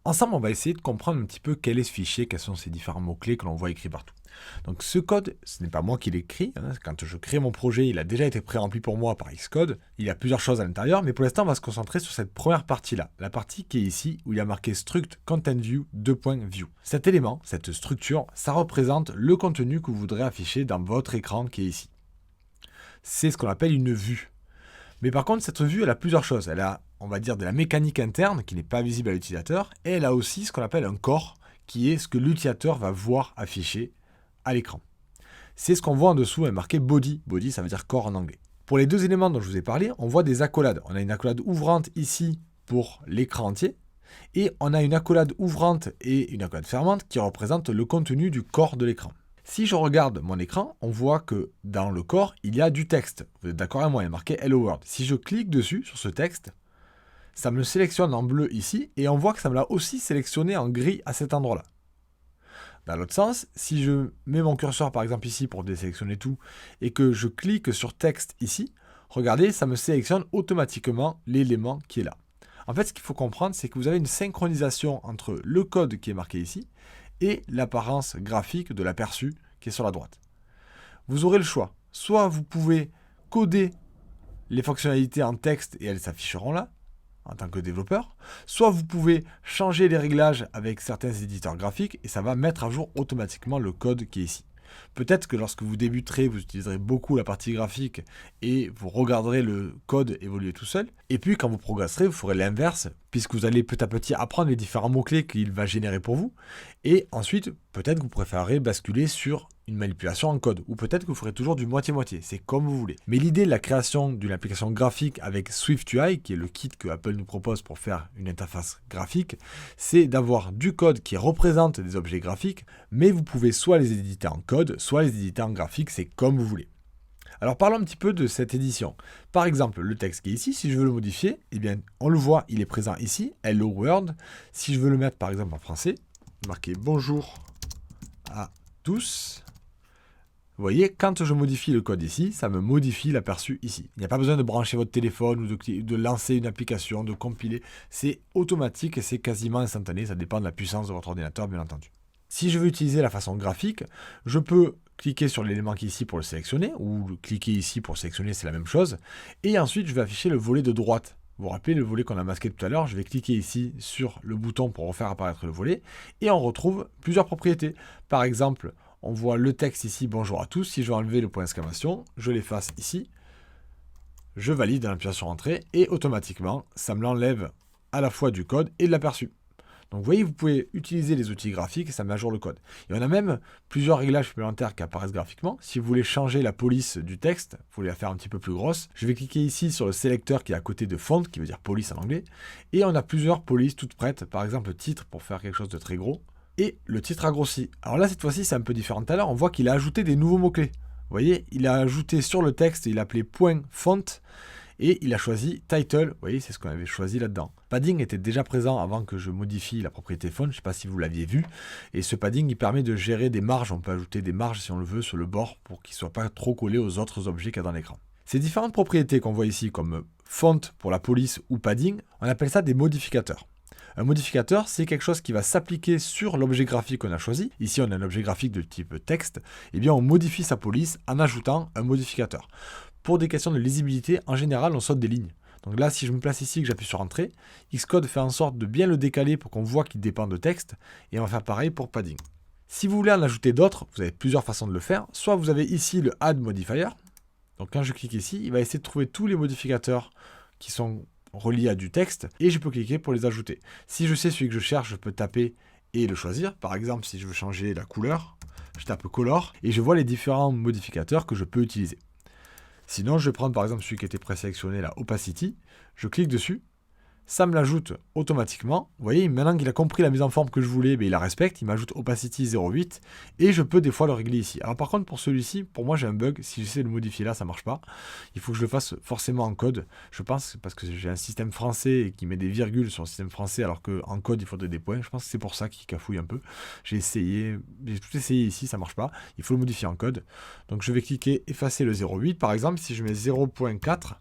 Ensemble, on va essayer de comprendre un petit peu quel est ce fichier, quels sont ces différents mots-clés que l'on voit écrits partout. Donc ce code, ce n'est pas moi qui l'écris. Quand je crée mon projet, il a déjà été pré-rempli pour moi par Xcode. Il y a plusieurs choses à l'intérieur, mais pour l'instant, on va se concentrer sur cette première partie-là. La partie qui est ici, où il y a marqué struct content view 2.view. Cet élément, cette structure, ça représente le contenu que vous voudrez afficher dans votre écran qui est ici. C'est ce qu'on appelle une vue. Mais par contre, cette vue, elle a plusieurs choses. Elle a, on va dire, de la mécanique interne qui n'est pas visible à l'utilisateur, et elle a aussi ce qu'on appelle un corps, qui est ce que l'utilisateur va voir afficher à l'écran. C'est ce qu'on voit en dessous, est marqué body. Body, ça veut dire corps en anglais. Pour les deux éléments dont je vous ai parlé, on voit des accolades. On a une accolade ouvrante ici pour l'écran entier, et on a une accolade ouvrante et une accolade fermante qui représentent le contenu du corps de l'écran. Si je regarde mon écran, on voit que dans le corps, il y a du texte. Vous êtes d'accord avec moi, il est marqué Hello World. Si je clique dessus, sur ce texte, ça me le sélectionne en bleu ici, et on voit que ça me l'a aussi sélectionné en gris à cet endroit-là. Dans l'autre sens, si je mets mon curseur par exemple ici pour désélectionner tout, et que je clique sur texte ici, regardez, ça me sélectionne automatiquement l'élément qui est là. En fait, ce qu'il faut comprendre, c'est que vous avez une synchronisation entre le code qui est marqué ici, et l'apparence graphique de l'aperçu qui est sur la droite. Vous aurez le choix. Soit vous pouvez coder les fonctionnalités en texte et elles s'afficheront là, en tant que développeur, soit vous pouvez changer les réglages avec certains éditeurs graphiques et ça va mettre à jour automatiquement le code qui est ici. Peut-être que lorsque vous débuterez, vous utiliserez beaucoup la partie graphique et vous regarderez le code évoluer tout seul. Et puis quand vous progresserez, vous ferez l'inverse, puisque vous allez petit à petit apprendre les différents mots-clés qu'il va générer pour vous. Et ensuite, peut-être que vous préférerez basculer sur une manipulation en code, ou peut-être que vous ferez toujours du moitié-moitié, c'est comme vous voulez. Mais l'idée de la création d'une application graphique avec SwiftUI, qui est le kit que Apple nous propose pour faire une interface graphique, c'est d'avoir du code qui représente des objets graphiques, mais vous pouvez soit les éditer en code, soit les éditer en graphique, c'est comme vous voulez. Alors parlons un petit peu de cette édition. Par exemple, le texte qui est ici, si je veux le modifier, eh bien, on le voit, il est présent ici, Hello World. Si je veux le mettre par exemple en français, marquer bonjour à tous. Vous voyez, quand je modifie le code ici, ça me modifie l'aperçu ici. Il n'y a pas besoin de brancher votre téléphone ou de lancer une application, de compiler. C'est automatique et c'est quasiment instantané. Ça dépend de la puissance de votre ordinateur, bien entendu. Si je veux utiliser la façon graphique, je peux cliquer sur l'élément qui est ici pour le sélectionner, ou cliquer ici pour sélectionner, c'est la même chose. Et ensuite, je vais afficher le volet de droite. Vous vous rappelez le volet qu'on a masqué tout à l'heure, je vais cliquer ici sur le bouton pour refaire apparaître le volet, et on retrouve plusieurs propriétés. Par exemple, on voit le texte ici, bonjour à tous. Si je veux enlever le point d'exclamation, je l'efface ici. Je valide en appuyant sur entrée et automatiquement, ça me l'enlève à la fois du code et de l'aperçu. Donc vous voyez, vous pouvez utiliser les outils graphiques et ça met à jour le code. Et on a même plusieurs réglages supplémentaires qui apparaissent graphiquement. Si vous voulez changer la police du texte, vous voulez la faire un petit peu plus grosse, je vais cliquer ici sur le sélecteur qui est à côté de font, qui veut dire police en anglais. Et on a plusieurs polices toutes prêtes, par exemple le titre pour faire quelque chose de très gros. Et le titre a grossi. Alors là, cette fois-ci, c'est un peu différent de tout à l'heure. On voit qu'il a ajouté des nouveaux mots-clés. Vous voyez, il a ajouté sur le texte, il a appelé point font et il a choisi title. Vous voyez, c'est ce qu'on avait choisi là-dedans. Padding était déjà présent avant que je modifie la propriété font. Je ne sais pas si vous l'aviez vu. Et ce padding, il permet de gérer des marges. On peut ajouter des marges si on le veut sur le bord pour qu'il ne soit pas trop collé aux autres objets qu'il y a dans l'écran. Ces différentes propriétés qu'on voit ici, comme font pour la police ou padding, on appelle ça des modificateurs. Un modificateur, c'est quelque chose qui va s'appliquer sur l'objet graphique qu'on a choisi. Ici, on a un objet graphique de type texte. Eh bien, on modifie sa police en ajoutant un modificateur. Pour des questions de lisibilité, en général, on saute des lignes. Donc là, si je me place ici et que j'appuie sur Entrée, Xcode fait en sorte de bien le décaler pour qu'on voit qu'il dépend de texte. Et on va faire pareil pour padding. Si vous voulez en ajouter d'autres, vous avez plusieurs façons de le faire. Soit vous avez ici le Add Modifier. Donc quand je clique ici, il va essayer de trouver tous les modificateurs qui sont relié à du texte et je peux cliquer pour les ajouter. Si je sais celui que je cherche, je peux taper et le choisir. Par exemple, si je veux changer la couleur, je tape color et je vois les différents modificateurs que je peux utiliser. Sinon, je vais prendre par exemple celui qui était présélectionné, la opacity, je clique dessus, ça me l'ajoute automatiquement. Vous voyez, maintenant qu'il a compris la mise en forme que je voulais, il la respecte, il m'ajoute opacity 0.8 et je peux des fois le régler ici. Alors par contre, pour celui-ci, pour moi j'ai un bug, si j'essaie de le modifier là, ça ne marche pas. Il faut que je le fasse forcément en code, je pense, parce que j'ai un système français et qui met des virgules sur le système français alors qu'en code il faudrait des points. Je pense que c'est pour ça qu'il cafouille un peu. J'ai tout essayé ici, ça ne marche pas. Il faut le modifier en code. Donc je vais cliquer effacer le 0.8 par exemple, si je mets 0.4,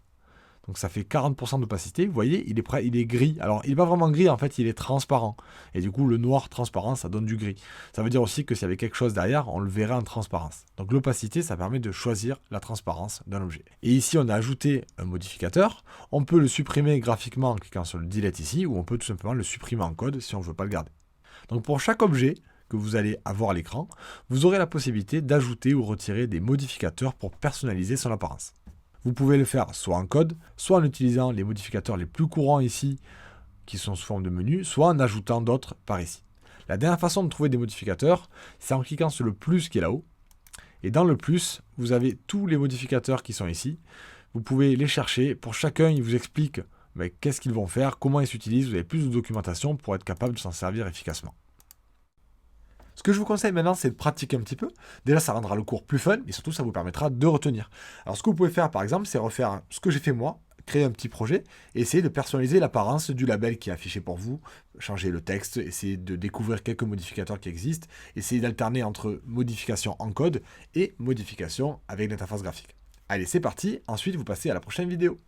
Donc ça fait 40% d'opacité. Vous voyez, il est gris. Alors, il n'est pas vraiment gris, en fait, il est transparent. Et du coup, le noir transparent, ça donne du gris. Ça veut dire aussi que s'il y avait quelque chose derrière, on le verrait en transparence. Donc l'opacité, ça permet de choisir la transparence d'un objet. Et ici, on a ajouté un modificateur. On peut le supprimer graphiquement en cliquant sur le delete ici, ou on peut tout simplement le supprimer en code si on ne veut pas le garder. Donc pour chaque objet que vous allez avoir à l'écran, vous aurez la possibilité d'ajouter ou retirer des modificateurs pour personnaliser son apparence. Vous pouvez le faire soit en code, soit en utilisant les modificateurs les plus courants ici, qui sont sous forme de menu, soit en ajoutant d'autres par ici. La dernière façon de trouver des modificateurs, c'est en cliquant sur le plus qui est là-haut. Et dans le plus, vous avez tous les modificateurs qui sont ici. Vous pouvez les chercher. Pour chacun, il vous explique qu'est-ce qu'ils vont faire, comment ils s'utilisent. Vous avez plus de documentation pour être capable de s'en servir efficacement. Ce que je vous conseille maintenant, c'est de pratiquer un petit peu. Déjà, ça rendra le cours plus fun, mais surtout, ça vous permettra de retenir. Alors, ce que vous pouvez faire, par exemple, c'est refaire ce que j'ai fait moi, créer un petit projet, et essayer de personnaliser l'apparence du label qui est affiché pour vous, changer le texte, essayer de découvrir quelques modificateurs qui existent, essayer d'alterner entre modification en code et modification avec l'interface graphique. Allez, c'est parti. Ensuite, vous passez à la prochaine vidéo.